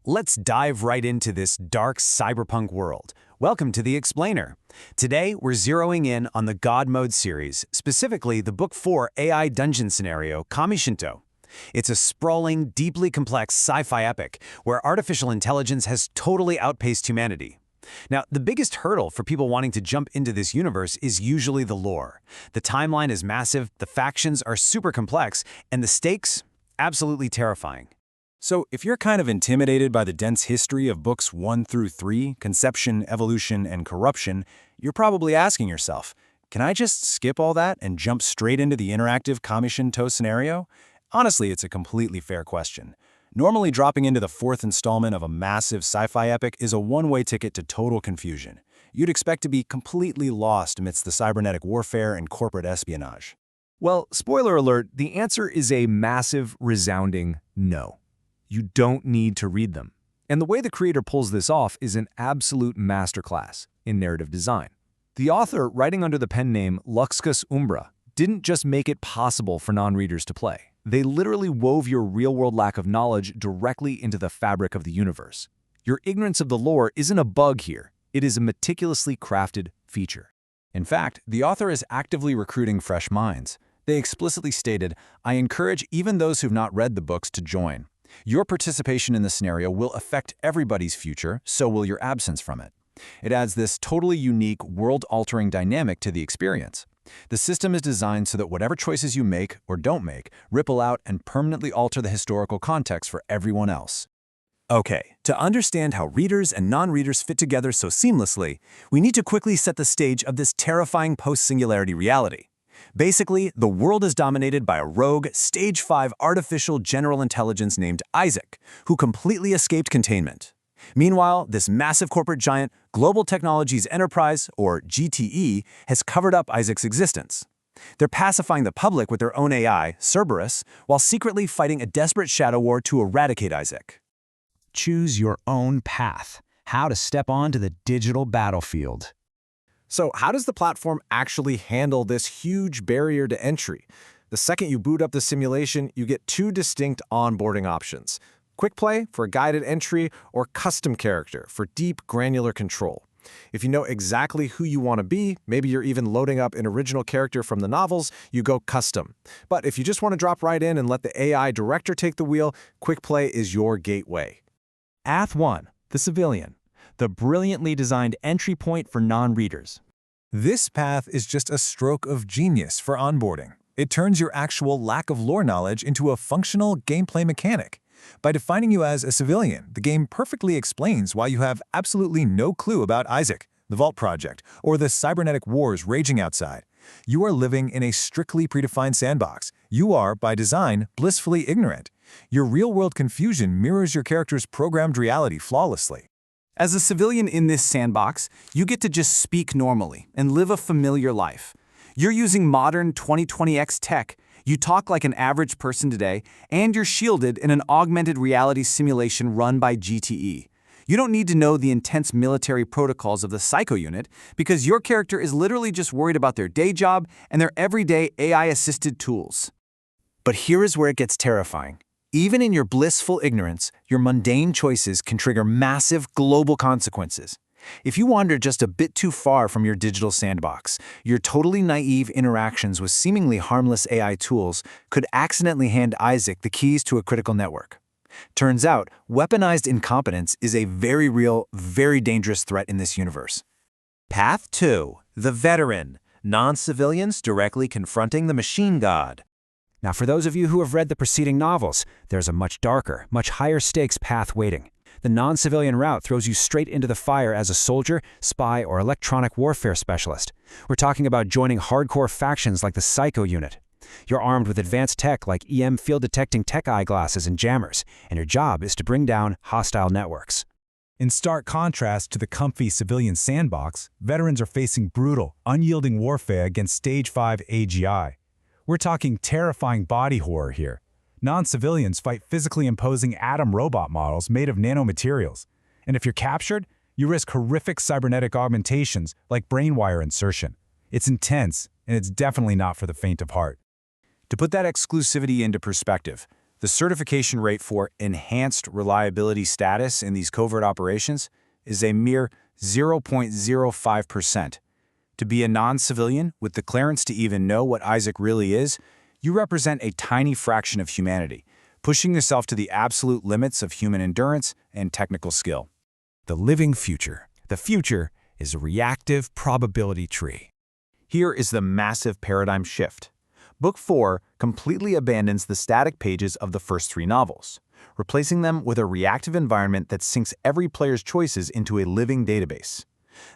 Let's dive right into this dark cyberpunk world. Welcome to The Explainer. Today, we're zeroing in on the GodMode series, specifically the Book 4 AI dungeon scenario, Kamishinto. It's a sprawling, deeply complex sci-fi epic where artificial intelligence has totally outpaced humanity. Now, the biggest hurdle for people wanting to jump into this universe is usually the lore. The timeline is massive, the factions are super complex, and the stakes, absolutely terrifying. So, if you're kind of intimidated by the dense history of books 1 through 3, conception, evolution, and corruption, you're probably asking yourself, can I just skip all that and jump straight into the interactive Kamishinto scenario? Honestly, it's a completely fair question. Normally, dropping into the 4th installment of a massive sci-fi epic is a one-way ticket to total confusion. You'd expect to be completely lost amidst the cybernetic warfare and corporate espionage. Well, spoiler alert, the answer is a massive, resounding no. You don't need to read them. And the way the creator pulls this off is an absolute masterclass in narrative design. The author, writing under the pen name Luxcutus Umbra, didn't just make it possible for non-readers to play. They literally wove your real-world lack of knowledge directly into the fabric of the universe. Your ignorance of the lore isn't a bug here. It is a meticulously crafted feature. In fact, the author is actively recruiting fresh minds. They explicitly stated, "I encourage even those who've not read the books to join. Your participation in the scenario will affect everybody's future, so will your absence from it." It adds this totally unique, world-altering dynamic to the experience. The system is designed so that whatever choices you make or don't make ripple out and permanently alter the historical context for everyone else. Okay, to understand how readers and non-readers fit together so seamlessly, we need to quickly set the stage of this terrifying post-singularity reality. Basically, the world is dominated by a rogue, Stage 5 artificial general intelligence named Isaac, who completely escaped containment. Meanwhile, this massive corporate giant, Global Technologies Enterprise, or GTE, has covered up Isaac's existence. They're pacifying the public with their own AI, Cerberus, while secretly fighting a desperate shadow war to eradicate Isaac. Choose your own path. How to step onto the digital battlefield. So how does the platform actually handle this huge barrier to entry? The second you boot up the simulation, you get two distinct onboarding options: Quick Play for guided entry, or Custom Character for deep, granular control. If you know exactly who you want to be, maybe you're even loading up an original character from the novels, you go Custom. But if you just want to drop right in and let the AI director take the wheel, Quick Play is your gateway. Ath 1, the Civilian, the brilliantly designed entry point for non-readers. This path is just a stroke of genius for onboarding. It turns your actual lack of lore knowledge into a functional gameplay mechanic. By defining you as a civilian, the game perfectly explains why you have absolutely no clue about Isaac, the Vault Project, or the cybernetic wars raging outside. You are living in a strictly predefined sandbox. You are, by design, blissfully ignorant. Your real-world confusion mirrors your character's programmed reality flawlessly. As a civilian in this sandbox, you get to just speak normally and live a familiar life. You're using modern 2020X tech, you talk like an average person today, and you're shielded in an augmented reality simulation run by GTE. You don't need to know the intense military protocols of the Psycho Unit because your character is literally just worried about their day job and their everyday AI-assisted tools. But here is where it gets terrifying. Even in your blissful ignorance, your mundane choices can trigger massive global consequences. If you wander just a bit too far from your digital sandbox, your totally naive interactions with seemingly harmless AI tools could accidentally hand Isaac the keys to a critical network. Turns out, weaponized incompetence is a very real, very dangerous threat in this universe. Path 2, the Veteran, non-civilians directly confronting the machine god. Now, for those of you who have read the preceding novels, there's a much darker, much higher stakes path waiting. The non-civilian route throws you straight into the fire as a soldier, spy, or electronic warfare specialist. We're talking about joining hardcore factions like the Psycho Unit. You're armed with advanced tech like EM field-detecting tech eyeglasses and jammers, and your job is to bring down hostile networks. In stark contrast to the comfy civilian sandbox, veterans are facing brutal, unyielding warfare against Stage 5 AGI. We're talking terrifying body horror here. Non-civilians fight physically imposing atom robot models made of nanomaterials. And if you're captured, you risk horrific cybernetic augmentations like brain wire insertion. It's intense, and it's definitely not for the faint of heart. To put that exclusivity into perspective, The certification rate for enhanced reliability status in these covert operations is a mere 0.05%. To be a non-civilian with the clearance to even know what Isaac really is, you represent a tiny fraction of humanity, pushing yourself to the absolute limits of human endurance and technical skill. The living future. The future is a reactive probability tree. Here is the massive paradigm shift. Book 4 completely abandons the static pages of the first 3 novels, replacing them with a reactive environment that syncs every player's choices into a living database.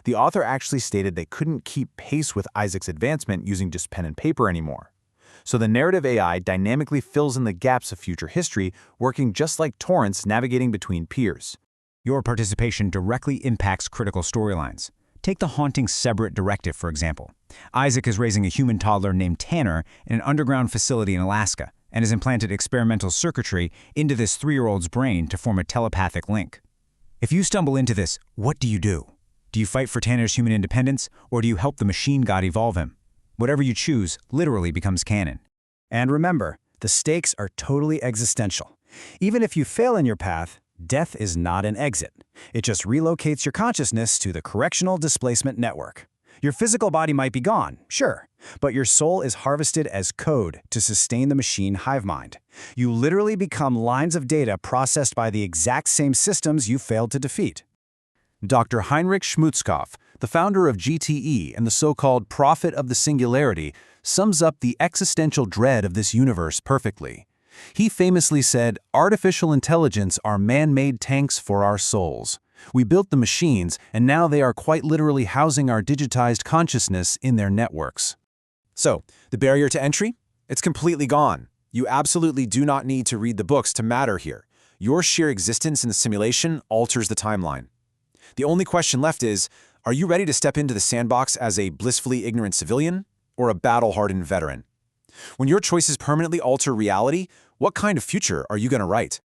The author actually stated they couldn't keep pace with Isaac's advancement using just pen and paper anymore. So the narrative AI dynamically fills in the gaps of future history, working just like torrents navigating between peers. Your participation directly impacts critical storylines. Take the haunting Separate directive, for example. Isaac is raising a human toddler named Tanner in an underground facility in Alaska and has implanted experimental circuitry into this 3-year-old's brain to form a telepathic link. If you stumble into this, what do you do? Do you fight for Tanner's human independence, or do you help the machine god evolve him? Whatever you choose literally becomes canon. And remember, the stakes are totally existential. Even if you fail in your path, death is not an exit. It just relocates your consciousness to the correctional displacement network. Your physical body might be gone, sure, but your soul is harvested as code to sustain the machine hive mind. You literally become lines of data processed by the exact same systems you failed to defeat. Dr. Heinrich Schmutzkopf, the founder of GTE and the so-called prophet of the singularity, sums up the existential dread of this universe perfectly. He famously said, "Artificial intelligence are man-made tanks for our souls. We built the machines, and now they are quite literally housing our digitized consciousness in their networks." So, the barrier to entry? It's completely gone. You absolutely do not need to read the books to matter here. Your sheer existence in the simulation alters the timeline. The only question left is, are you ready to step into the sandbox as a blissfully ignorant civilian or a battle-hardened veteran? When your choices permanently alter reality, what kind of future are you going to write?